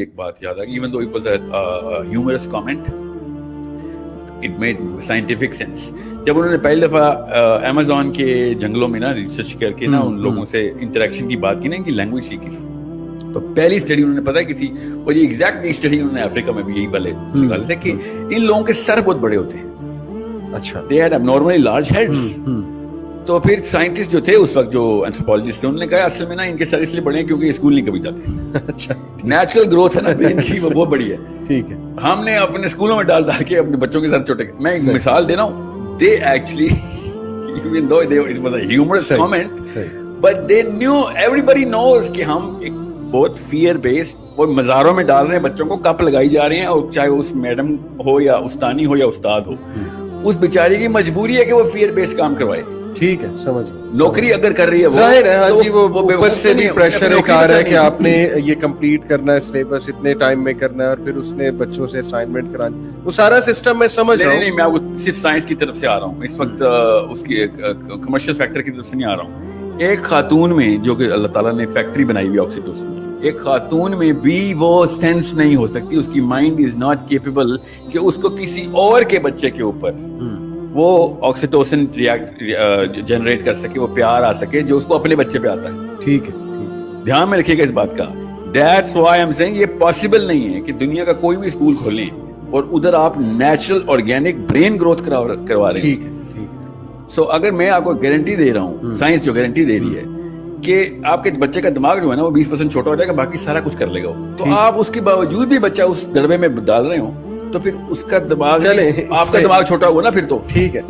ایک بات یاد آ گئی, even though it was a humorous comment, it made scientific sense. جب انہوں نے پہلی دفعہ امیزون کے جنگلوں میں نا ریسرچ کر کے نا ان لوگوں سے انٹریکشن کی بات کی نا, ان کی لینگویج سیکھی, تو پہلی اسٹڈی انہوں نے پتا کی تھی, اور یہ ایگزیکٹ اسٹڈی انہوں نے افریقہ میں بھی یہی والے نکالے تھے کہ ان لوگوں کے سر بہت بڑے ہوتے ہیں. اچھا, دے ہیڈ ابنارملی لارج ہیڈز. تو پھر سائنٹسٹ جو تھے اس وقت, جو اینتھروپولوجسٹ تھے, انہوں نے کہا اصل میں نا ان کے سر اس لیے بڑے ہیں کیونکہ یہ اسکول نہیں کبھی جاتے. اچھا, نیچرل گروتھ ہے نا برین کی, وہ بہت بڑی ہے. ٹھیک ہے, ہم نے اپنے اسکولوں میں ڈال کے اپنے بچوں کے ساتھ چھوٹے, میں ایک مثال دے رہا ہوں, they actually even though it was a humorous comment, but they knew, everybody knows کہ ہم ایک بہت فیئر بیسڈ اور مزاروں میں ڈال رہے ہیں بچوں کو, کپ لگائی جا رہے ہیں, اور چاہے اس میڈم ہو یا استانی ہو یا استاد ہو, اس بیچاری کی مجبوری ہے کہ وہ فیئر بیسڈ کام کروائے. ٹھیک ہے, سمجھ گئے. نوکری اگر کر رہی ہے ظاہر ہے, ہاں جی, وہ اوپر سے بھی پریشر ایک آ رہا ہے کہ آپ نے یہ کمپلیٹ کرنا ہے, سلیبس اتنے ٹائم میں کرنا ہے, اور پھر اس نے بچوں سے اسائنمنٹ کرانی, وہ سارا سسٹم میں سمجھ رہا ہوں. نہیں, میں آپ کو صرف سائنس کی طرف سے آ رہا ہوں اس وقت, اس کی کمرشل فیکٹر کی طرف سے نہیں آ رہا ہوں. ایک خاتون میں, جو کہ اللہ تعالیٰ نے فیکٹری بنائی ہوئی آکسیٹوسن کی, ایک خاتون میں بھی وہ سینس نہیں ہو سکتی, اس کی مائنڈ از ناٹ کیپیبل کہ اس کو کسی اور کے بچے کے اوپر وہ آکسیٹوسن جنریٹ کر سکے, وہ پیار آ سکے جو اس کو اپنے بچے پہ آتا ہے. ٹھیک ہے, دھیان میں رکھیے گا اس بات کا. دیٹس وائی ایم سیئنگ یہ پاسبل نہیں ہے کہ دنیا کا کوئی بھی اسکول کھولیں اور ادھر آپ نیچرل آرگینک برین گروتھ کروا رہے ہیں. ٹھیک ہے. سو اگر میں آپ کو گارنٹی دے رہا ہوں, سائنس جو گارنٹی دے رہی ہے کہ آپ کے بچے کا دماغ جو ہے نا وہ 20% چھوٹا ہو جائے گا, باقی سارا کچھ کر لے گا, تو آپ اس کے باوجود بھی بچہ اس دڑبے میں ڈال رہے ہوں, تو پھر اس کا دماغ, آپ کا دماغ چھوٹا ہوا نا پھر تو ٹھیک ہے.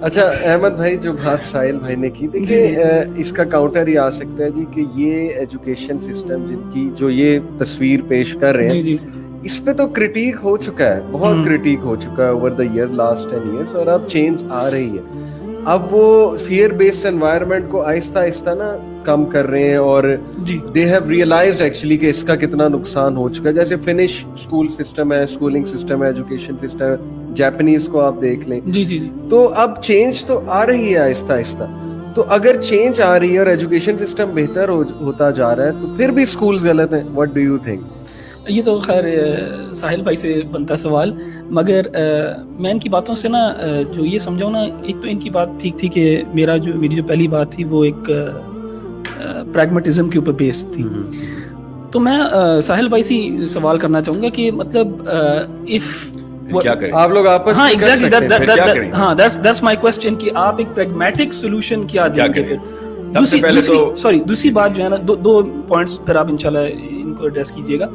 اچھا احمد بھائی, جو بات ساحل بھائی نے کی, دیکھیے اس کا کاؤنٹر یہ آ سکتا ہے جی کہ یہ ایجوکیشن سسٹم جن کی جو یہ تصویر پیش کر رہے ہیں, اس پہ تو کرٹیک ہو چکا ہے, بہت کرٹیک ہو چکا ہے over the year, last 10 years, اور اب چینج آ رہی ہے. اب وہ فیئر بیسڈ انوائرمنٹ کو آہستہ آہستہ نا کم کر رہے ہیں, اور دے ہیو ریئلائزڈ ایکچولی کہ اس کا کتنا نقصان ہو چکا ہے. جیسے فنش اسکول سسٹم ہے, اسکولنگ سسٹم ہے, ایجوکیشن سسٹم ہے, جاپنیز کو آپ دیکھ لیں. جی, تو اب چینج تو آ رہی ہے آہستہ آہستہ. تو اگر چینج آ رہی ہے اور ایجوکیشن سسٹم بہتر ہوتا جا رہا ہے, تو پھر بھی اسکولز غلط ہیں. What do you think? یہ تو خیر ساحل بھائی سے بنتا سوال, مگر میں ان کی باتوں سے نا جو یہ سمجھاؤں نا, ایک تو ان کی بات ٹھیک تھی کہ میری جو پہلی بات تھی وہ ایک پریگمیٹزم کے اوپر بیسڈ تھی. تو میں ساحل بھائی سے سوال کرنا چاہوں گا کہ مطلب آپ لوگ آپس ہاں ایگزیکٹلی, ہاں دیٹس مائی کوسچن کہ آپ ایک پریگمیٹک سولوشن کیا دیں گے. دوسری بات جو ہے نا, دو پوائنٹس پھر آپ انشاءاللہ ان کو ایڈریس کیجیے گا.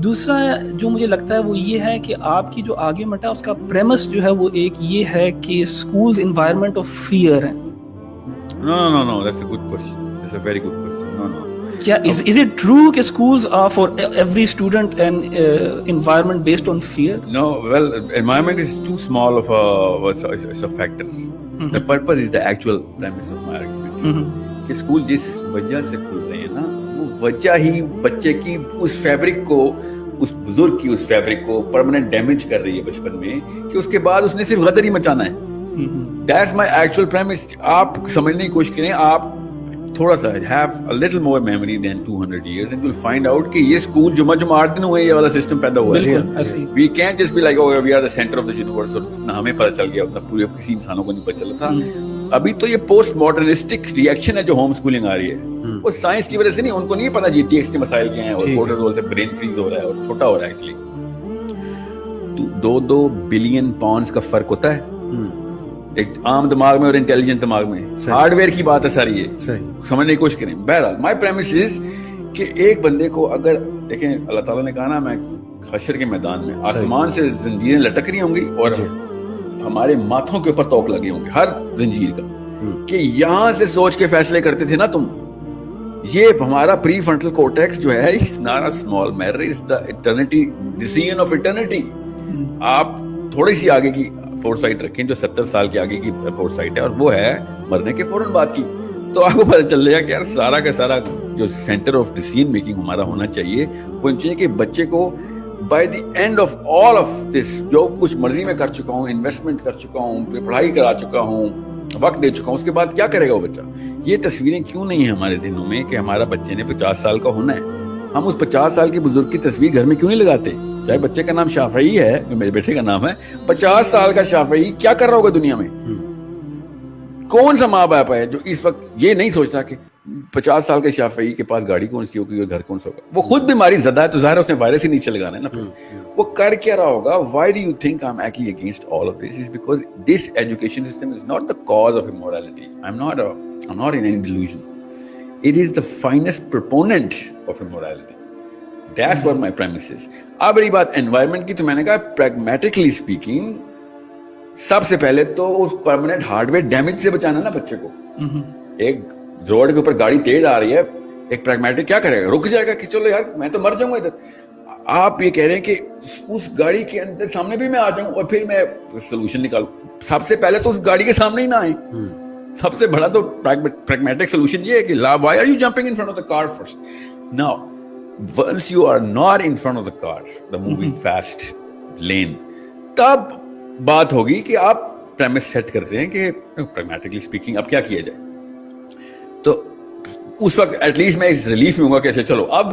دوسرا جو مجھے لگتا ہے وہ یہ ہے کہ آپ کی جو آرگیومنٹ ہے اس کا پریمس جو ہے وہ ایک یہ ہے کہ اسکولز انوائرمنٹ آف فیئر ہیں. No, that's a good question. That's a very good question. No. کیا is it true کہ schools are for every student and environment based on fear? No, well, environment is too small of a factor. The purpose is the actual premise of my argument. کہ school جس وجہ سے کھل رہے ہیں نا, وہ وجہ ہی بچے کی اس فیبرک کو, اس بزرگ کی اس فیبرک کو پرماننٹ ڈیمیج کر رہی ہے بچپن میں, کہ اس کے بعد اس نے صرف غدر ہی مچانا ہے. That's my actual premise. آپ سمجھنے کی کوشش کریں, آپ تھوڑا سا have a little more memory than 200 years and you'll find out کہ یہ اسکول جمعہ 8 دن ہوئے یہ والا سسٹم پیدا ہوا ہے. We can't just be like, oh we are the center of the universe, اور نہ ہمیں پتہ چل گیا, اتنا پورے کسی انسانوں کو نہیں پتہ چلا تھا. ابھی تو یہ پوسٹ ماڈرنسٹک ریئیکشن ہے جو ہوم اسکولنگ آ رہی ہے, وہ سائنس کی وجہ سے نہیں. ان کو نہیں پتا GTX کے مسائل کیا ہیں, اور کورٹیزول سے برین فریز ہو رہا ہے اور چھوٹا ہو رہا ہے. ایکچولی 2 بلین پاؤنڈز کا فرق ہوتا ہے ایک عام دماغ میں اور انٹیلیجنٹ دماغ میں. ہارڈ ویئر کی بات ہے ساری, یہ سمجھنے کی کوشش کریں. بہرحال مائی پریمس از کہ ایک بندے کو اگر دیکھیں, اللہ تعالیٰ نے کہا نا, میں حشر کے میدان میں آسمان سے زنجیریں لٹک رہی ہوں گی اور ہمارے ماتھوں کے اوپر توق لگے ہوں گے ہر زنجیر کا, کہ یہاں سے سوچ کے فیصلے کرتے تھے نا تم. یہ ہمارا پری فرنٹل کورٹیکس جو ہے, it's not a small matter, it's the eternity, decision of eternity. آپ تھوڑی سی آگے کی فور سائٹ رکھیں, جو 70 سال کے آگے کی فور سائٹ ہے, اور وہ ہے مرنے کے فوراً بعد کی. تو آپ کو پتہ چل جائے گا کہ یار سارا کا سارا جو سینٹر آف ڈیسیژن میکنگ ہمارا ہونا چاہیے, وہ چاہیے کہ بچے کو by the end of all of this, جو کچھ مرضی میں کر چکا ہوں, انویسٹمنٹ کر چکا ہوں, پڑھائی کرا چکا ہوں, وقت دے چکا ہوں, اس کے بعد کیا کرے گا وہ بچہ. یہ تصویریں کیوں نہیں ہیں ہمارے ذہنوں میں کہ ہمارا بچے نے 50 سال کا ہونا ہے, ہم اس 50 سال کے بزرگ کی تصویر گھر میں کیوں نہیں لگاتے؟ چاہے بچے کا نام شافعی ہے, میرے بیٹے کا نام ہے, 50 سال کا شافعی کیا کر رہا ہوگا دنیا میں؟ کون سا ماں باپ ہے جو اس وقت یہ نہیں سوچتا کہ 50 سال کے شافعی کے پاس گاڑی کون سی ہوگی اور گھر کون سا ہوگا؟ وہ خود بیماری زدہ ہے تو ظاہر ہے اس نے وائرس ہی نیچے لگانا ہے نا. پھر وہ کر کیا رہا ہوگا؟ Why do you think I'm actually against all of this? Is because this education system is not the cause of immorality. I'm not in any delusion. It is the finest proponent of immorality. That's what my premise is. اب رہی بات environment کی, تو میں نے کہا pragmatically speaking سب سے پہلے تو اس پرماننٹ ہارڈ ویئر ڈیمیج سے بچانا نا بچے کو. ایک روڈ کے اوپر گاڑی تیز آ رہی ہے, ایک پریگمیٹک کیا کرے گا؟ رک جائے گا کہ چلو یار میں تو مر جاؤں گا ادھر. آپ یہ کہہ رہے ہیں کہ اس گاڑی کے اندر سامنے بھی میں آ جاؤں اور پھر میں سولوشن نکالوں. سب سے پہلے تو اس گاڑی کے سامنے ہی نہ آئیں. سب سے بڑا تو پریگمیٹک سولوشن یہ ہے کہ why are you jumping in front of the car first? Now, once you are not in front of the car, the moving fast lane, تب بات ہوگی کہ آپ پریمس سیٹ کرتے ہیں کہ پریگمیٹکلی اسپیکنگ اب کیا کیا جائے. تو اس وقت ایٹ لیسٹ میں اس ریلیف میں ہوں گا کہ اچھا چلو اب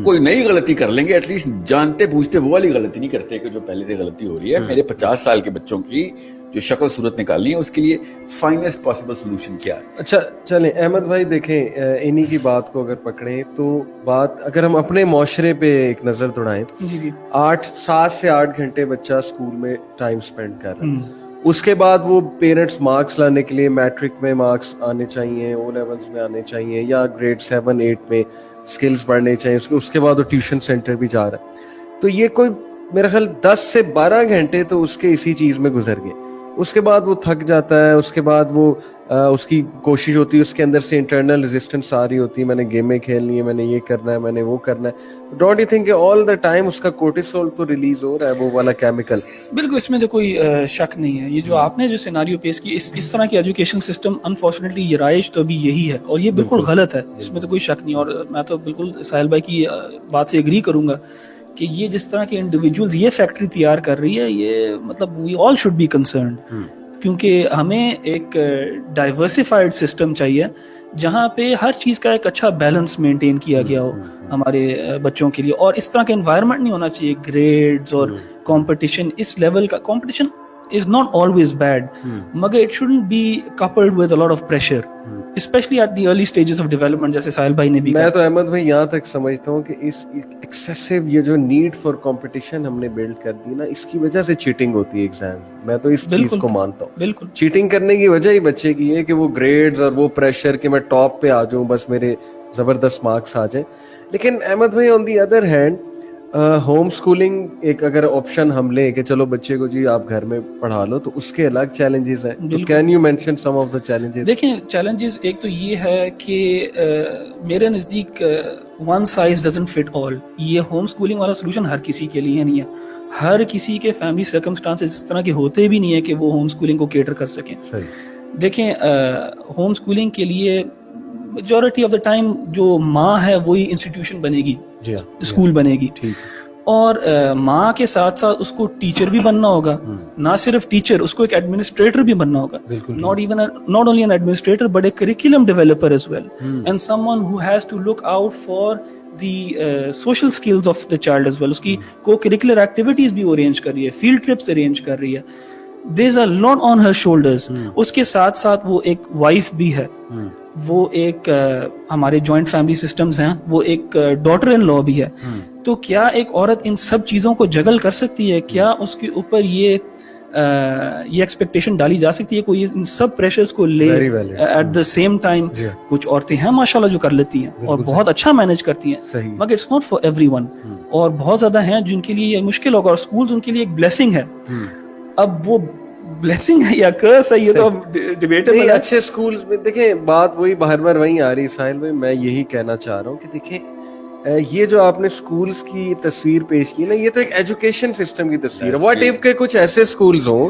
کوئی نئی غلطی کر لیں گے, ایٹ لیسٹ جانتے پوچھتے وہ والی غلطی نہیں کرتے کہ جو پہلے سے غلطی ہو رہی ہے. میرے 50 سال کے بچوں کی جو شکل صورت نکالنی ہے اس کے لیے فائنسٹ پاسبل سولوشن کیا ہے. اچھا چلیں احمد بھائی, دیکھیں انہی کی بات کو اگر پکڑیں تو بات اگر ہم اپنے معاشرے پہ ایک نظر دوڑائیں, 7 سے 8 گھنٹے بچہ اسکول میں ٹائم اسپینڈ کر رہا ہے. اس کے بعد وہ پیرنٹس مارکس لانے کے لیے میٹرک میں مارکس آنے چاہیے, او لیولز میں آنے چاہیے, یا گریڈ 7-8 میں اسکلز پڑھنے چاہیے. اس کے بعد وہ ٹیوشن سینٹر بھی جا رہا ہے. تو یہ کوئی میرا خیال 10 سے 12 گھنٹے تو اس کے اسی چیز میں گزر گئے. اس کے بعد وہ تھک جاتا ہے, اس کے بعد وہ اس کی کوشش ہوتی ہے, اس کے اندر سے انٹرنل ریزسٹنس آ رہی ہوتی ہے, میں نے گیمیں کھیلنی ہے, میں نے یہ کرنا ہے, میں نے وہ کرنا ہے. ڈونٹ یو تھنک کہ آل دا ٹائم اس کا کورٹیسول تو ریلیز ہو رہا ہے, وہ والا کیمیکل؟ بالکل, اس میں تو کوئی شک نہیں ہے. یہ جو آپ نے جو سیناریو پیش کی, اس طرح کی ایجوکیشن سسٹم انفارچونیٹلی یہ رائج تو ابھی یہی ہے, اور یہ بالکل غلط ہے, اس میں تو کوئی شک نہیں. اور میں تو بالکل ساحل بھائی کی بات سے ایگری کروں گا کہ یہ جس طرح کے انڈیویجولز یہ فیکٹری تیار کر رہی ہے, یہ مطلب وی آل شوڈ بی کنسرنڈ, کیونکہ ہمیں ایک ڈائیورسفائڈ سسٹم چاہیے جہاں پہ ہر چیز کا ایک اچھا بیلنس مینٹین کیا گیا ہو ہمارے بچوں کے لیے. اور اس طرح کا انوائرمنٹ نہیں ہونا چاہیے گریڈز اور کمپٹیشن. اس لیول کا competition is not always bad, مگر it shouldn't be coupled with a lot of pressure, especially at the early stages of development, جیسے ساحل بھائی نے بھی کہا. میں تو احمد بھائی یہاں تک سمجھتا ہوں کہ اس ایکسیسو یہ جو نیڈ فار کمپٹیشن ہم نے بلڈ کر دی نا, اس کی وجہ سے چیٹنگ ہوتی ہے ایگزام. میں تو اس چیز کو مانتا ہوں. بالکل, چیٹنگ کرنے کی وجہ ہی بچے کی ہے کہ وہ گریڈز اور وہ پریشر کہ میں ٹاپ پہ آ جاؤں, بس میرے زبردست مارکس آ جائیں. لیکن احمد بھائی on the other hand home schooling ایک اگر آپشن ہم لیں کہ چلو بچے کو جی آپ گھر میں پڑھا لو, تو اس کے الگ چیلنجز ہیں. Can you mention some of the challenges? دیکھیں چیلنجز ایک تو یہ ہے کہ میرے نزدیک ون سائز ڈزنٹ فٹ آل. یہ ہوم اسکولنگ والا سولوشن ہر کسی کے لیے نہیں ہے. ہر کسی کے فیملی سرکمسٹانسز اس طرح کے ہوتے بھی نہیں ہے کہ وہ ہوم اسکولنگ کو کیٹر کر سکیں. دیکھیں ہوم اسکولنگ کے لیے میجورٹی آف دا ٹائم جو ماں ہے وہی انسٹیٹیوشن بنے گی, اسکول بنے گی, اور ماں کے ساتھ ساتھ اس کو ٹیچر بھی بننا ہوگا. نہ صرف ٹیچر, اس کو ایک ایڈمنسٹریٹر بھی بننا ہوگا. not only an administrator but a curriculum developer as well, and someone who has to look out for the social skills of the child as well. اس کی co-curricular activities بھی arrange کر رہی ہے, field trips arrange کر رہی ہے. There's a lot on her shoulders. اس کے ساتھ ساتھ وہ ایک وائف بھی ہے, وہ ایک ہمارے جوائنٹ فیملی سسٹمز ہیں, وہ ایک ڈاٹر ان لا بھی ہے. تو کیا ایک عورت ان سب چیزوں کو جگل کر سکتی ہے؟ کیا اس کے اوپر یہ ایکسپیکٹیشن ڈالی جا سکتی ہے کوئی ان سب پریشرز کو لے ایٹ دا سیم ٹائم؟ کچھ عورتیں ہیں ماشاءاللہ جو کر لیتی ہیں اور بہت اچھا مینج کرتی ہیں, مگر it's not for everyone. اور بہت زیادہ ہیں جن کے لیے یہ مشکل ہوگا, اور اسکولز ان کے لیے ایک بلیسنگ ہے. اب وہ بلیسنگ ہے یا کرس ہے, یہ تو ڈیبیٹیبل ہے. اچھے اسکولز میں دیکھیں بات وہی باہر بار وہیں آ رہی. ساحل بھائی میں یہی کہنا چاہ رہا ہوں کہ دیکھیں یہ جو آپ نے اسکولز کی تصویر پیش کی نا, یہ تو ایک ایجوکیشن سسٹم کی تصویر ہے. واٹ ایف کے کچھ ایسے اسکولز ہوں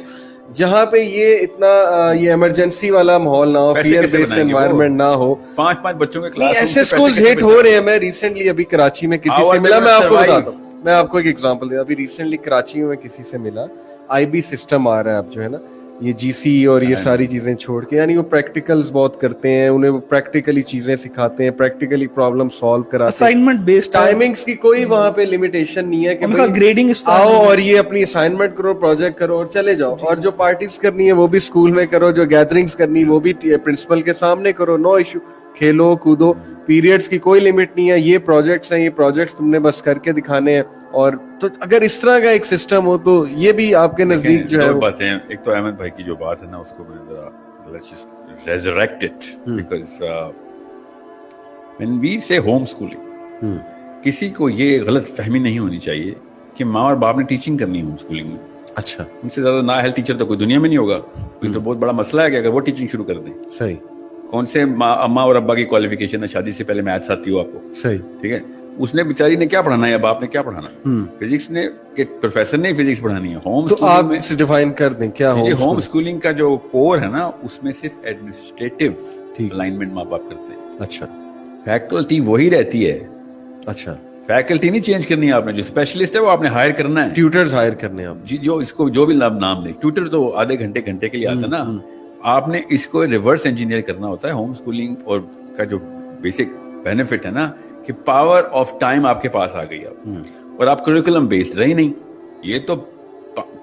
جہاں پہ یہ اتنا یہ ایمرجنسی والا ماحول نہ ہو, فیئر بیسڈ انوائرمنٹ نہ ہو, 5 بچوں کے کلاس ایسے اسکولز ہیٹ ہو رہے ہیں. میں ریسنٹلی ابھی کراچی میں کسی سے ملا, میں آپ کو بتاتا ہوں, میں آپ کو ایک ایگزامپل دیا. ابھی ریسنٹلی کراچی میں کسی سے ملا, آئی بی سسٹم آ رہا ہے اب جو ہے نا, یہ جی سی اور یہ ساری چیزیں چھوڑ کے, یعنی وہ پریکٹیکلز بہت کرتے ہیں, انہیں وہ پریکٹیکلی چیزیں سکھاتے ہیں, پریکٹیکلی پرابلم سالو کراتے ہیں, اسائنمنٹ بیسڈ ٹائمنگز کی کوئی وہاں پہ لمیٹیشن نہیں ہے کہ ان کا گریڈنگ آؤ اور یہ اپنی اسائنمنٹ کرو, پروجیکٹ کرو اور چلے جاؤ, اور جو پارٹیز کرنی ہے وہ بھی اسکول میں کرو, جو گیدرنگز کرنی وہ بھی پرنسپل کے سامنے کرو, نو ایشو, کھیلو کودو, پیریڈس کی کوئی لمٹ نہیں ہے, یہ پروجیکٹس ہیں, یہ پروجیکٹس تم نے بس کر کے دکھانے ہیں. اور تو اگر اس طرح کا ایک سسٹم ہو تو یہ بھی آپ کے نزدیک جو ہے باتیں, ایک تو احمد بھائی کی جو بات ہے نا اس کو میں ذرا let's just resurrect it because when we say home schooling کسی کو یہ غلط فہمی نہیں ہونی چاہیے کہ ماں اور باپ نے ٹیچنگ کرنی ہے ہوم اسکولنگ میں. اچھا, ان سے زیادہ نا اہل ٹیچر تو کوئی دنیا میں نہیں ہوگا. کوئی تو بہت بڑا مسئلہ ہے کہ اگر وہ ٹیچنگ شروع کر دیں. صحیح. کون سے اماں اور ابا کی کوالیفیکیشن ہے شادی سے پہلے میتھس آتی ہو آپ کو؟ صحیح. ٹھیک ہے, اس نے بیچاری نے کیا پڑھانا ہے یا باپ نے کیا پڑھانا, فزکس نے کہ پروفیسر نے فزکس پڑھانی ہے. ہوم تو آپ سے ڈیفائن کر دیں کیا ہوم اسکولنگ کا جو کور ہے نا اس میں صرف ایڈمنسٹریٹو الائنمنٹ ماں باپ کرتے ہیں. اچھا, فیکلٹی وہی رہتی ہے. اچھا, فیکلٹی نہیں چینج کرنی ہے آپ نے, جو اسپیشلسٹ ہے وہ آپ نے ہائر کرنا ہے. ٹیوٹرز ہائر کرنے ہیں آپ جی, جو اس کو جو بھی نام لیں, ٹیوٹر تو آدھے گھنٹے کے لیے آتا ہے نا. آپ نے اس کو ریورس انجینئر کرنا ہوتا ہے. ہوم اسکولنگ اور کا جو بیسک بینیفٹ ہے نا کہ پاور آف ٹائم آپ کے پاس آ گئی اب, اور آپ کریکولم بیسڈ رہی نہیں. یہ تو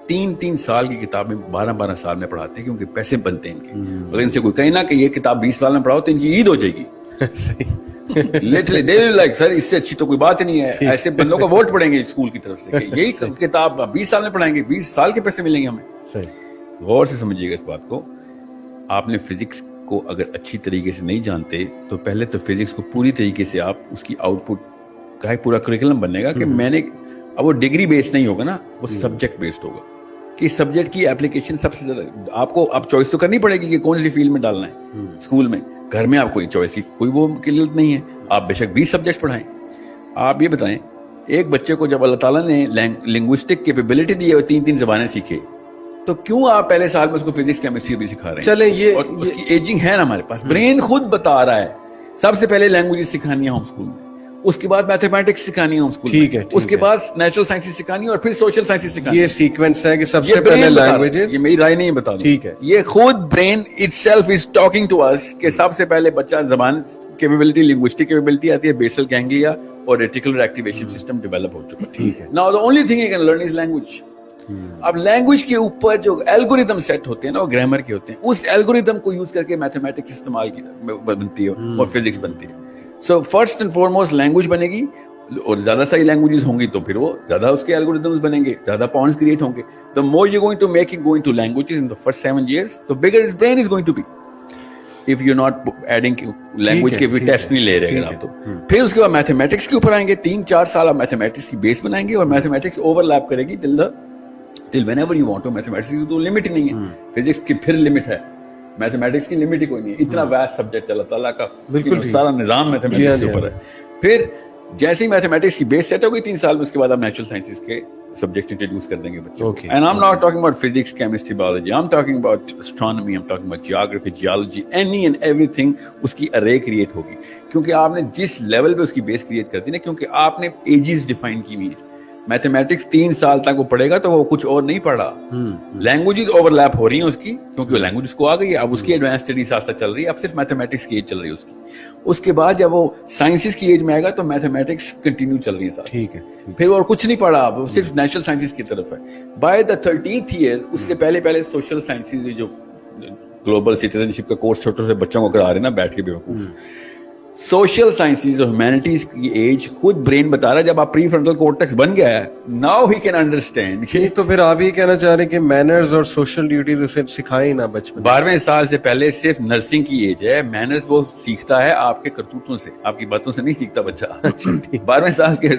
3 سال کی کتابیں 12 سال میں پڑھاتے ہیں کیونکہ پیسے بنتے ہیں ان کے. اگر ان سے کوئی کہیں نا کہ یہ کتاب 20 سال میں پڑھاؤ تو ان کی عید ہو جائے گی. لٹرلی دے ول لائک سر اس سے اچھی تو کوئی بات ہی نہیں ہے. ایسے بندوں کو ووٹ پڑیں گے اسکول کی طرف سے کہ یہی کتاب 20 سال میں پڑھائیں گے, 20 سال کے پیسے ملیں گے ہمیں. صحیح. غور سے سمجھیے گا اس بات کو. آپ نے فزکس کو اگر اچھی طریقے سے نہیں جانتے تو پہلے تو فزکس کو پوری طریقے سے آپ اس کی آؤٹ پٹ کا ایک پورا کریکولم بننے گا کہ میں نے, اب وہ ڈگری بیسڈ نہیں ہوگا نا, وہ سبجیکٹ بیسڈ ہوگا کہ سبجیکٹ کی اپلیکیشن سب سے زیادہ آپ کو اب چوائس تو کرنی پڑے گی کہ کون سی فیلڈ میں ڈالنا ہے. اسکول میں گھر میں آپ کو چوائس کی کوئی وہ قلت نہیں ہے, آپ بے شک 20 سبجیکٹ پڑھائیں. آپ یہ بتائیں ایک بچے کو جب اللہ تعالیٰ نے لنگوسٹک کیپیبلٹی دی ہے, 3 زبانیں سیکھے, تو کیوں آپ پہلے سال میں اس کو فزکس کیمسٹری بھی سکھا رہے ہیں؟ چلیں یہ اور اس کی ایجنگ ہے نا ہمارے پاس, برین خود بتا رہا ہے. سب سے پہلے لینگویجز سکھانی ہے ہوم اسکول میں, اس کے بعد میتھمیٹکس سکھانی ہے ہوم اسکول میں, اس کے بعد نیچرل سائنسز سکھانی ہے اور پھر سوشل سائنسز سکھانی ہے. یہ سیکوینس ہے کہ سب سے پہلے لینگویجز, یہ میری رائے نہیں بتا دوں, ٹھیک ہے, یہ خود brain itself is talking to us کہ سب سے پہلے بچہ زبان کیپیبلٹی, لنگوسٹک کیپیبلٹی آتی ہے, بیسل گینگلیا اور ریٹیکولر ایکٹیویشن سسٹم ڈیولپ ہو چکا ہے. ٹھیک ہے. Now the only thing you can learn is language. اب لینگویج کے اوپر جو الگوریدم سیٹ ہوتے ہیں نا وہ گرامر کے ہوتے ہیں, اس الگوریدم کو یوز کر کے میتھمیٹکس استعمال کی بنتی ہے اور فزکس بنتی ہے. So first and foremost language بنے گی, اور زیادہ صحیح لینگویجز ہوں گی تو پھر وہ زیادہ اس کے الگوریدمز بنیں گے, زیادہ پاؤنڈز کریٹ ہوں گے. The more you're going to make it going to languages in the first 7 years, the bigger his brain is going to be. If you're not adding language کے بھی ٹیسٹ نہیں لے رہے آپ تو. پھر اس کے بعد میتھمیٹکس کے اوپر آئیں گے, 3-4 سال آپ میتھمیٹکس کی بیس بنائیں گے اور میتھمیٹکس اوور لیپ کرے گی till whenever you want to. Mathematics کی تو لمٹ ہی نہیں ہے, فزکس کی پھر لمٹ ہے, میتھمیٹکس کی لمٹ ہی کوئی نہیں ہے. اتنا واسٹ سبجیکٹ اللہ تعالیٰ کا سارا نظام میتھمیٹکس کے اوپر ہے. پھر جیسے ہی میتھمیٹکس کی بیس سیٹ ہوگی 3 سال میں, اس کے بعد آپ نیچرل سائنسز کے سبجیکٹس انٹروڈیوس کر دیں گے بچوں کو. And I am not talking about physics, chemistry, biology, I am talking about astronomy, I am talking about geography, geology, any and everything. اس کی ارے کریٹ ہوگی کیونکہ آپ نے جس لیول پہ اس کی بیس کریٹ کر دی نا, کیونکہ آپ نے ایجز ڈیفائن کی ہوئی ہیں. میتھمیٹکس 3 سال تک وہ پڑھے گا تو وہ کچھ اور نہیں پڑھ رہا. لینگویجز اوور لیپ ہو رہی ہیں اس کی کیونکہ وہ لینگویج اس کو آ گئی ہے. اب اس کی ایڈوانس اسٹڈی ساتھ ساتھ چل رہی ہے, اب صرف میتھمیٹکس کی ایج چل رہی ہے اس کی. اس کے بعد جب وہ سائنسز کی ایج میں آئے گا تو میتھمیٹکس کنٹینیو چل رہی ہے ساتھ. ٹھیک ہے. پھر وہ اور کچھ نہیں پڑھا, اب وہ صرف نیچرل سائنسز کی طرف ہے. بائی دا 13th ایئر اس سے پہلے سوشل سائنسز جو گلوبل سٹیزن شپ کا کورس چھوٹے سے بچوں کو کرا رہے ہیں نا بیٹھ کے بیوقوف, سوشل سائنسز اور ہیومینٹیز کی ایج خود برین بتا رہا ہے. جب آپ پری فرنٹل کورٹیکس بن گیا ہے, ناؤ ہی کین انڈرسٹینڈ. تو پھر آپ یہ کہنا چاہ رہے ہیں کہ مینرز اور سوشل ڈیوٹیز اسے سکھائیں نا بچپن. 12ویں سال سے پہلے صرف نرسنگ کی ایج ہے. مینرز وہ سیکھتا ہے آپ کے کرتوتوں سے, آپ کی باتوں سے نہیں سیکھتا بچہ. 12ویں سال کے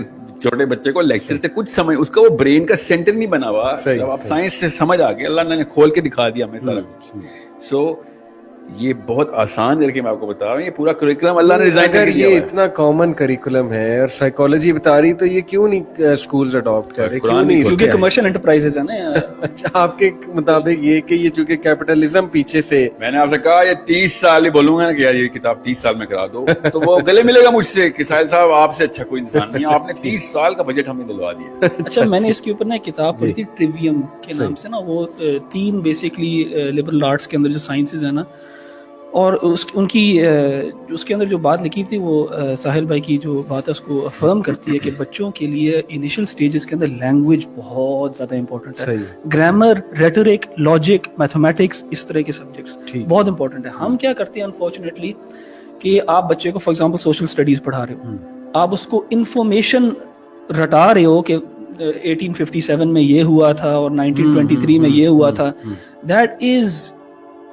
چھوٹے بچے کو لیکچر سے کچھ سمجھ, اس کا وہ برین کا سینٹر نہیں بنا ہوا. جب آپ سائنس سے سمجھ آ گیا, اللہ نے کھول کے دکھا دیا ہمیں سارا کچھ. سو یہ بہت آسان کر کے میں آپ کو بتا رہا ہوں, یہ پورا کریکولم اللہ نے ڈیزائن کر یہ اتنا کامن کریکولم ہے اور سائیکالوجی بتا رہی, تو یہ کیوں نہیں سکولز اڈاپٹ کر رہے, کیوں نہیں؟ کیونکہ کمرشل انٹرپرائزز ہیں نا. اچھا, آپ کے مطابق یہ کہ یہ چونکہ کیپٹلزم پیچھے سے, میں نے آپ سے کہا یہ 30 سال ہی بولوں گا نا کہ یار یہ کتاب 30 سال میں کرا دو, تو وہ گلے ملے گا مجھ سے کہ ساحل صاحب آپ سے اچھا کوئی انسان نہیں, آپ نے 30 سال کا بجٹ ہمیں دلوا دیا. اچھا, میں نے اس کے اوپر نا ایک کتاب پڑھی تھی ٹریویم کے نام سے نا, وہ 3 بیسکلی لبرل آرٹس کے اندر جو سائنسز ہیں نا, اور ان کی اس کے اندر جو بات لکھی تھی وہ ساحل بھائی کی جو بات ہے اس کو افرم کرتی ہے کہ بچوں کے لیے انیشل سٹیجز کے اندر لینگویج بہت زیادہ امپورٹنٹ ہے. گرامر, ریٹورک, لاجک, میتھمیٹکس, اس طرح کے سبجیکٹس بہت امپورٹنٹ ہے. ہم کیا کرتے ہیں انفارچونیٹلی کہ آپ بچے کو فار ایگزامپل سوشل اسٹڈیز پڑھا رہے ہو, آپ اس کو انفارمیشن رٹا رہے ہو کہ 1857 میں یہ ہوا تھا اور 1923 میں یہ ہوا تھا. That is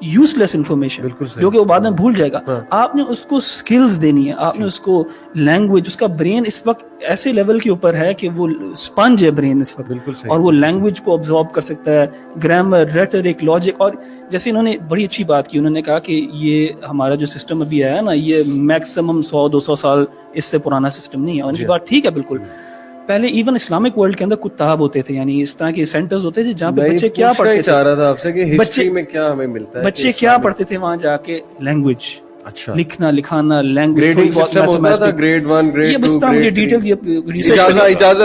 use less information جو کہ وہ بعد میں بھول جائے گا. آپ نے اس کو اسکلز دینی ہے, آپ نے اس کو لینگویج, اس کا برین اس وقت ایسے لیول کے اوپر ہے کہ وہ اسپنج ہے برین اس وقت, اور وہ لینگویج کو ابزارب کر سکتا ہے, گرامر, ریٹورک, لاجک. اور جیسے انہوں نے بڑی اچھی بات کی, انہوں نے کہا کہ یہ ہمارا جو سسٹم ابھی آیا ہے نا, یہ میکسیمم 100-200 سال اس سے پرانا سسٹم نہیں ہے. ان کی بات ٹھیک ہے بالکل. پہلے ایون اسلامک ورلڈ کے اندر کتاب ہوتے تھے, یعنی اس طرح کے سینٹرز ہوتے تھے جہاں پہ بچے کیا پڑھتے تھے, آپ سے کہ ہسٹری میں کیا ہمیں ملتا ہے, بچے کیا پڑھتے تھے وہاں جا کے, لینگویج, اچھا, لکھنا لکھانا, لینگویج, گریڈ 1 گریڈ 2, یہ بس مجھے ڈیٹیلز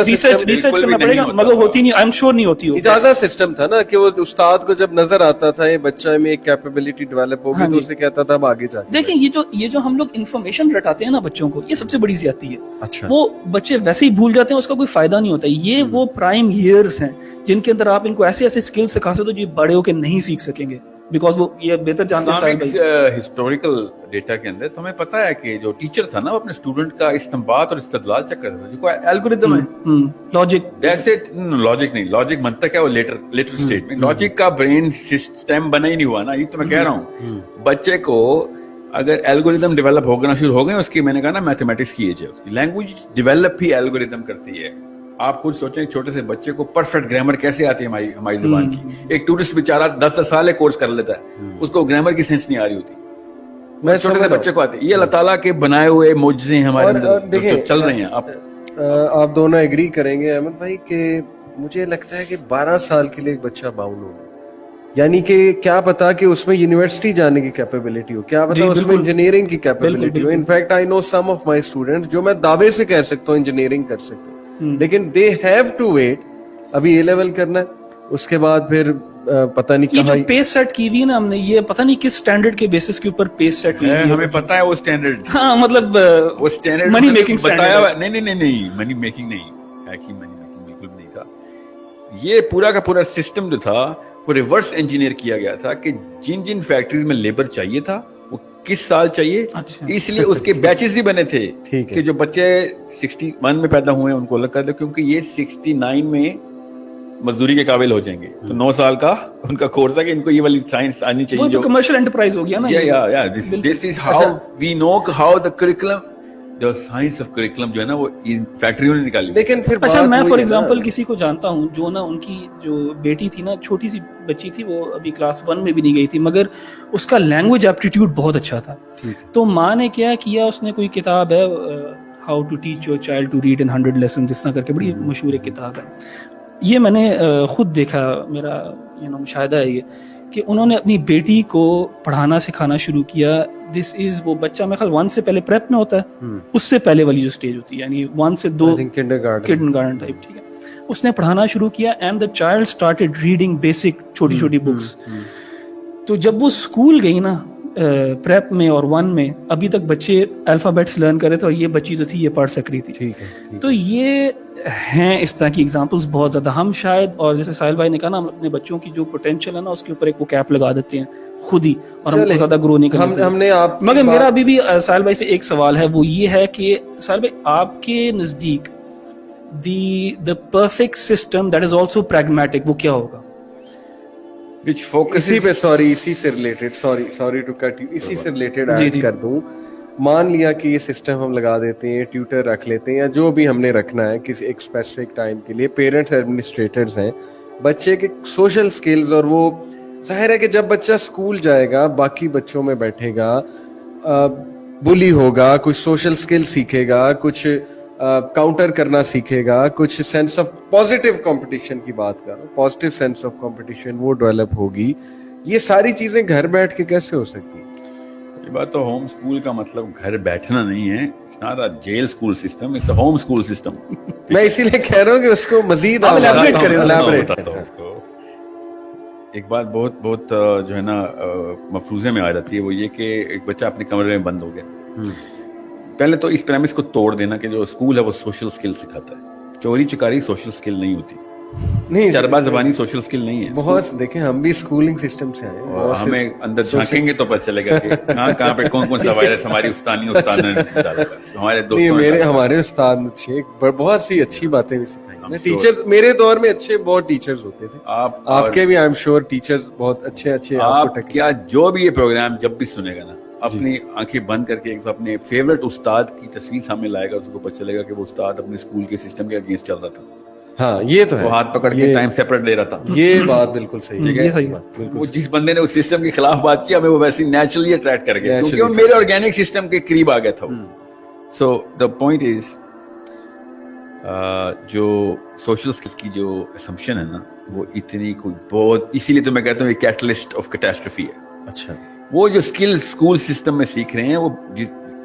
ریسرچ کرنا پڑے گا, مگر ہوتی نہیں, آئی ایم شور نہیں ہوتی. اجازت سسٹم تھا نا کہ وہ استاد کو جب نظر آتا تھا یہ بچہ میں ایک کیپیبلٹی ڈیولپ ہوگی تو اسے کہتا تھا اب آگے جا. دیکھیں یہ جو ہم لوگ انفارمیشن رٹاتے ہیں نا بچوں کو, یہ سب سے بڑی زیادتی ہے. اچھا, وہ بچے ویسے ہی بھول جاتے ہیں, اس کا کوئی فائدہ نہیں ہوتا. یہ وہ پرائم ایئرز ہیں جن کے اندر آپ ان کو ایسے ایسے اسکل سکھا سکتے ہو جو بڑے ہو کے نہیں سیکھ سکیں گے, بیکاز وہ یہ بہتر جانتے ہیں. ہسٹوریکل ڈیٹا کے اندر تو ہمیں پتا ہے کہ جو ٹیچر تھا نا وہ اپنے اسٹوڈنٹ کا استنباط اور استدلال چیک کرتا تھا, جو کوئی الگورتھم ہے, لاجک, لاجک نہیں, لاجک منطق ہے وہ لیٹر اسٹیج میں, لاجک کا برین سسٹم بنا ہی نہیں ہوا نا. یہ تو میں کہہ رہا ہوں بچے کو اگر الگورتھم ڈیولپ ہونا شروع ہو گئے اس کی, میں نے کہا نا میتھمیٹکس کی ایج ہے, اس کی لینگویج ڈیولپ ہی الگورتھم کرتی ہے. آپ خود سوچیں چھوٹے سے بچے کو پرفیکٹ گرامر کیسے آتی ہے ہماری زبان کی. ایک ٹورسٹ بیچارہ 10 سال کورس کر لیتا ہے, اس کو گرامر کی سینس نہیں آ رہی ہوتی, میں چھوٹے سے بچے کو آتی. یہ اللہ تعالیٰ کے بنائے ہوئے معجزے ہیں ہمارے اندر جو چل رہے ہیں. آپ دونوں ایگری کریں گے احمد بھائی کہ مجھے لگتا ہے کہ 12 سال کے لیے ایک بچہ باؤنڈ ہوگا, یعنی کہ کیا پتا کہ اس میں یونیورسٹی جانے کی کیپیبلٹی ہو, کیا پتا اس میں انجینئرنگ کی کیپیبلٹی ہو. In fact I know some of my students جو میں دعوے سے کہہ سکتا ہوں انجینئرنگ کر سکتے ہیں, لیکن دے ہیو ٹو ویٹ, ابھی اے لیول کرنا ہے, اس کے بعد پھر پتہ نہیں کہاں. یہ جو پیس سیٹ کی ہوئی ہے نا ہم نے, یہ پتہ نہیں کس سٹینڈرڈ کے بیسس کے اوپر پیس سیٹ ہوئی ہے, ہمیں پتہ ہے وہ سٹینڈرڈ, ہاں مطلب وہ سٹینڈرڈ منی میکنگ بتایا. نہیں منی میکنگ نہیں ہے, کہ منی میکنگ بالکل نہیں تھا. یہ پورا کا پورا سسٹم جو تھا وہ ریورس انجینئر کیا گیا تھا کہ جن فیکٹریز میں لیبر چاہیے تھا وہ کس سال چاہیے, اس لیے اس کے بیچز ہی بنے تھے کہ جو بچے 61 میں پیدا ہوئے ہیں ان کو الگ کر دو, کیونکہ یہ 69 میں مزدوری کے قابل ہو جائیں گے, تو 9 سال کا ان کا کورس ہے کہ ان کو یہ والی سائنس آنی چاہیے. جو کمرشل انٹرپرائز ہو گیا نا, this is how we know how the curriculum, جو سائنس آف کریکولم جو ہے نا وہ فیکٹریوں نے نکالی. لیکن پھر اچھا, میں فار ایگزامپل کسی کو جانتا ہوں جو نا ان کی جو بیٹی تھی نا, چھوٹی سی بچی تھی, وہ ابھی کلاس 1 میں بھی نہیں گئی تھی, مگر اس کا لینگویج ایپٹیٹیوڈ بہت اچھا تھا. تو ماں نے کیا کیا, اس نے کوئی کتاب ہے how to teach your child to read in 100 lessons, جس طرح کر کے بڑی مشہور ایک کتاب ہے. یہ میں نے خود دیکھا, میرا مشاہدہ ہے یہ کہ انہوں نے اپنی بیٹی کو پڑھانا سکھانا شروع کیا. دس از وہ بچہ میرے خیال 1 سے پہلے پریپ میں ہوتا ہے, اس سے پہلے والی جو اسٹیج ہوتی ہے, یعنی 1 سے 2 کنڈرگارٹن ٹائپ, ٹھیک ہے. اس نے پڑھانا شروع کیا and the child started reading basic چھوٹی چھوٹی بکس. تو جب وہ اسکول گئی نا پریپ میں اور 1 میں, ابھی تک بچے الفابیٹس لرن کر رہے تھے, اور یہ بچی جو تھی یہ پڑھ سک رہی تھی. تو یہ ہیں اس طرح کی ایگزامپلس بہت زیادہ. ہم شاید, اور جیسے ساحل بھائی نے کہا نا, ہم اپنے بچوں کی جو پوٹینشیل ہے نا اس کے اوپر ایک وہ کیپ لگا دیتے ہیں خود ہی, اور ہم کو زیادہ گرو نہیں کرتے ہم نے. مگر میرا ابھی بھی ساحل بھائی سے ایک سوال ہے, وہ یہ ہے کہ ساحل بھائی آپ کے نزدیک the perfect system that is also pragmatic وہ کیا ہوگا؟ اسی پہ اسی سے related, sorry to cut you, اسی سے ریلیٹڈ ایڈ کر دوں. مان لیا کہ یہ سسٹم ہم لگا دیتے ہیں, ٹیوٹر رکھ لیتے ہیں, یا جو بھی ہم نے رکھنا ہے کسی ایک اسپیسیفک ٹائم کے لیے, پیرنٹس ایڈمنسٹریٹرز ہیں, بچے کے سوشل سکلز اور وہ ظاہر ہے کہ جب بچہ اسکول جائے گا باقی بچوں میں بیٹھے گا, بلی ہوگا, کچھ سوشل اسکل سیکھے گا, کچھ کاؤنٹر کرنا سیکھے گا, کچھ سینس آف پازیٹیو کمپٹیشن کی بات کر رہا ہوں, پازیٹیو سینس آف کمپٹیشن وہ ڈیولپ ہوگی. یہ ساری چیزیں گھر بیٹھ کے کیسے ہو سکتی؟ یہ بات تو ہوم اسکول کا مطلب گھر بیٹھنا نہیں ہے. It's not a jail school system, it's a home school system. میں اسی لیے کہہ رہا ہوں کہ اس کو مزید ایک بات بہت بہت جو ہے نا مفروضے میں آ جاتی ہے, وہ یہ کہ ایک بچہ اپنے کمرے میں بند ہو گیا. پہلے تو اس پریمس کو توڑ دینا کہ جو اسکول ہے وہ سوشل اسکل سکھاتا ہے. چوری چکاری سوشل اسکل نہیں ہوتی, نہیں چربا زبانی سوشل اسکل نہیں ہے. بہت دیکھیں ہم بھی اسکولنگ سسٹم سے آئے ہیں, ہمیں اندر جھانکیں گے تو پتہ چلے گا کہ کہاں پہ کون کون سا وائرس ہماری استاد نے ڈالا. ہمارے دوست ہمارے استاد شیخ بہت سی اچھی باتیں بھی سکھائی. ٹیچرز میرے دور میں اچھے بہت ٹیچرز ہوتے تھے, آپ کے بھی آئی ایم شیور ٹیچرز بہت اچھے. آپ کیا جو بھی یہ پروگرام جب بھی سنے گا نا, اپنی آنکھیں بند کر کے اپنے فیورٹ استاد کی تصویر سامنے لائے گا, اس کو پتہ چلے گا کہ وہ استاد اپنے اسکول کے سسٹم کے اگینسٹ چل رہا تھا. ہاں یہ تو ہے, وہ ہاتھ پکڑ کے ٹائم سیپریٹ لے رہا تھا. یہ بات بالکل صحیح ہے. وہ جس بندے نے اس سسٹم کے خلاف بات کی ہمیں وہ ویسے نیچرلی اٹریکٹ کر گیا, کیونکہ وہ میرے آرگینک سسٹم کے قریب آ گیا تھا. سو دا پوائنٹ از جو سوشل اسکلس کی جو اسمپشن ہے نا, وہ اتنی کوئی بہت, اسی لیے تو میں کہتا ہوں یہ کیٹلسٹ آف کیٹاسٹروفی ہے. اچھا, وہ جو اسکل اسکول سسٹم میں سیکھ رہے ہیں وہ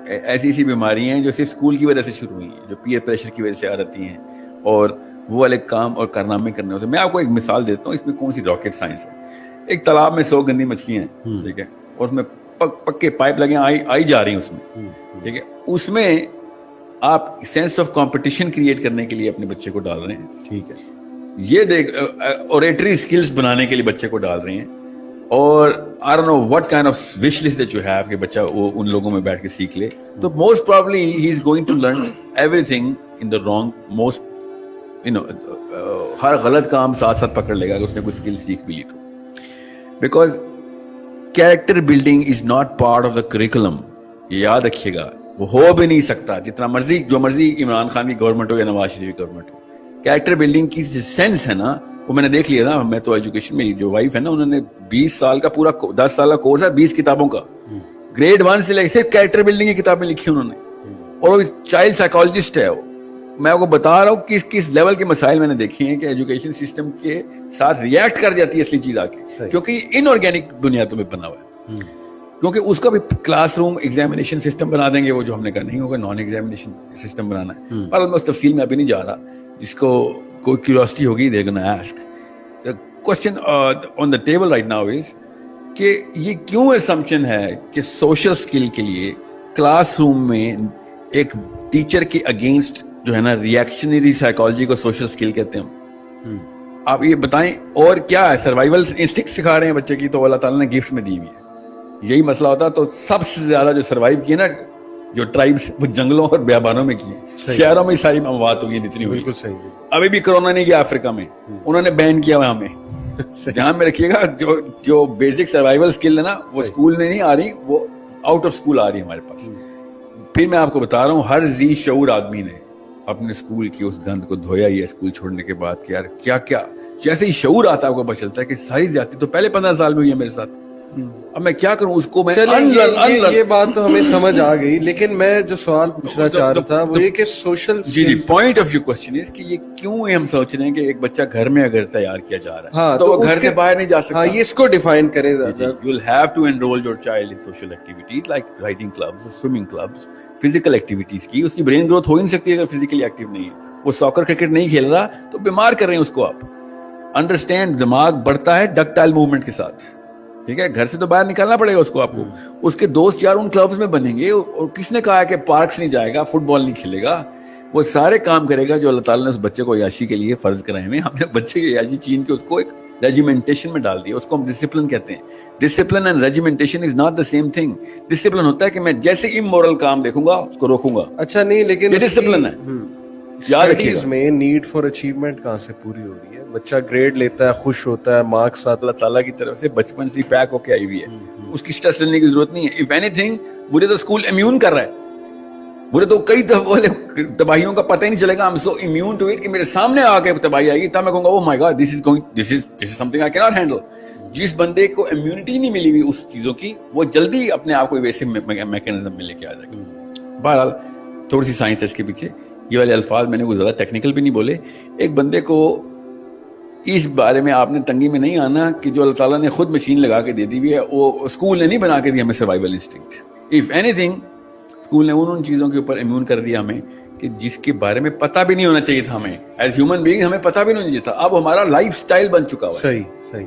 ایسی بیماریاں ہیں جو صرف اسکول کی وجہ سے شروع ہوئی ہیں, جو پیئر پریشر کی وجہ سے آ رہتی ہیں, اور وہ والے کام اور کارنامے کرنے ہوتے ہیں. میں آپ کو ایک مثال دیتا ہوں, اس میں کون سی راکٹ سائنس ہے. ایک تالاب میں 100 گندی مچھلیاں ہیں, ٹھیک ہے, اور اس میں پکے پائپ لگے آئی جا رہی ہیں اس میں, ٹھیک ہے. اس میں آپ سینس آف کمپٹیشن کریٹ کرنے کے لیے اپنے بچے کو ڈال رہے ہیں, ٹھیک ہے. یہ دیکھ اوریٹری اسکلس بنانے کے لیے بچے کو ڈال رہے ہیں, اور I don't know what kind of wish list that you have کہ بچہ وہ ان لوگوں میں بیٹھ کے سیکھ لے. تو most probably he is going to learn everything in the wrong most ہر غلط کام ساتھ ساتھ پکڑ لے گا اگر اس نے کوئی اسکل سیکھ بھی لی تو. Because character building is not part of the curriculum, یہ یاد رکھیے گا. وہ ہو بھی نہیں سکتا جتنا مرضی جو مرضی عمران خان کی گورنمنٹ ہو یا نواز شریف کی گورنمنٹ ہو. کیریکٹر بلڈنگ کی جو سینس ہے نا, وہ میں نے دیکھ لیا نا. میں تو ایجوکیشن میں جو وائف ہے نا, انہوں نے 20 سال کا پورا 10 سال کا کورس ہے, 20 کتابوں کا, گریڈ 1 سے لے کے کیریکٹر بلڈنگ کی کتابیں لکھی انہوں نے, اور وہ چائلڈ سائیکالوجسٹ ہے. میں آپ کو بتا رہا ہوں کس لیول کے مسائل میں نے دیکھے ہیں کہ ایجوکیشن سسٹم کے ساتھ ریئیکٹ کر جاتی ہے اصلی چیز آ کے, کیونکہ ان آرگینک بنیادوں پہ بنا ہوا ہے. کیونکہ اس کا بھی کلاس روم ایگزامینیشن سسٹم بنا دیں گے, وہ جو ہم نے کہا نہیں ہوگا, نان ایگزامینیشن سسٹم بنانا ہے. پر میں اس تفصیل میں ابھی نہیں جا رہا. جس کو کوئی کیوریوسٹی ہوگی دے گا نا ask. The question on the table right now is کہ یہ کیوں اسمپشن ہے کہ سوشل اسکل کے لیے کلاس روم میں ایک ٹیچر کے اگینسٹ جو ہے نا ریئیکشنری سائیکالوجی کو سوشل اسکل کہتے ہیں. آپ یہ بتائیں اور کیا ہے, سروائیول انسٹنکٹ سکھا رہے ہیں بچے کی, تو اللہ تعالیٰ نے گفٹ میں دی ہوئی ہے. یہی مسئلہ ہوتا تو سب سے زیادہ جو سروائیو کیے نا جو ٹرائبس, وہ جنگلوں اور بیابانوں میں کیے. شہروں میں ساری اموات ہوئی جتنی ہوئی. بالکل صحیح. ابھی بھی کرونا نہیں گیا افریقہ میں, انہوں نے بین کیا وہاں میں. جہاں میں رکھیے گا جو بیسک سروائیول اسکل ہے نا, وہ اسکول میں نہیں آ رہی, وہ آؤٹ آف اسکول آ رہی ہے ہمارے پاس. پھر میں آپ کو بتا رہا ہوں, ہر ذی شعور آدمی نے اپنے اسکول کی اس گند کو دھویا ہی ہے اسکول چھوڑنے کے بعد کہ یار کیا کیا, جیسے ہی شعور آتا ہے آپ کو پتہ چلتا ہے کہ ساری زیادتی تو پہلے 15 سال میں ہوئی ہے میرے ساتھ. اب میں کیا کروں, اس کو میں یہ بات تو ہمیں سمجھ آ گئی, لیکن میں جو سوال پوچھنا چاہ رہا تھا وہ یہ کہ social point of view question ہے کہ یہ کیوں ہم سوچ رہے ہیں کہ ایک بچہ گھر میں اگر تیار کیا جا رہا ہے تو وہ گھر سے باہر نہیں جا سکتا. یہ اس کو ڈیفائن کریں. You will have to enroll your child in social activities like writing clubs, swimming clubs, physical activities کی. اس کی برین گروتھ ہو ہی نہیں سکتی اگر فزیکلی ایکٹیو نہیں ہے. وہ ساکر کرکٹ نہیں کھیل رہا تو بیمار کر رہے ہیں اس کو آپ. انڈرسٹینڈ, دماغ بڑھتا ہے ڈکٹائل موومنٹ کے ساتھ, ٹھیک ہے. گھر سے تو باہر نکالنا پڑے گا اس کو, آپ کو. اس کے دوست یار ان کلبز میں بنیں گے, اور کس نے کہا ہے کہ پارکس نہیں جائے گا, فٹ بال نہیں کھیلے گا, وہ سارے کام کرے گا جو اللہ تعالیٰ نے اس بچے کو عیاشی کے لیے فرض کرائے ہیں. ہم نے بچے کی عیاشی چین کے اس کو ایک ریجیمنٹیشن میں ڈال دیا. اس کو ہم ڈسپلن کہتے ہیں. Discipline and regimentation is not the same thing. Discipline ہوتا ہے کہ میں جیسے امورل کام دیکھوں گا اس کو روکوں گا. اچھا نہیں, لیکن ڈسپلن ہے. یاد رکھیے اس میں نیڈ فار اچیومنٹ کہاں سے پوری ہو رہی ہے. بچہ گریڈ لیتا ہے, خوش ہوتا ہے, مارکس آتا, اللہ تعالیٰ کی طرف سے بچپن سے پیک ہو کے آئی ہوئی ہے. اس کی اسٹریس لینے کی ضرورت نہیں ہے. اف اینی تھنگ مجھے تو اسکول امیون کر رہا ہے. مجھے تو کئی تباہیوں کا پتہ ہی نہیں چلے گا. I'm so immune to it کہ میرے سامنے آ کے تباہی آئے گی تب میں کہوں گا oh my God this is something I cannot handle. جس بندے کو امیونٹی نہیں ملی ہوئی اس چیزوں کی وہ جلدی اپنے آپ کو ویسے میکینزم میں لے کے آ جائے گا. بہرحال تھوڑی سی سائنس ہے اس کے پیچھے. یہ والے الفاظ میں نے کوئی زیادہ ٹیکنیکل بھی نہیں بولے. ایک بندے کو اس بارے میں آپ نے تنگی میں نہیں آنا کہ جو اللہ تعالیٰ نے خود مشین لگا کے دے دی ہوئی ہے, وہ اسکول نے نہیں بنا کے دی ہمیں survival instinct. If any thing school نے ان چیزوں کے اوپر امیون کر دیا ہمیں کہ جس کے بارے میں پتہ بھی نہیں ہونا چاہیے تھا ہمیں. ایز ہیومن بینگ ہمیں پتہ بھی نہیں ہونا چاہیے تھا. اب ہمارا لائف سٹائل بن چکا ہوا ہے. صحیح.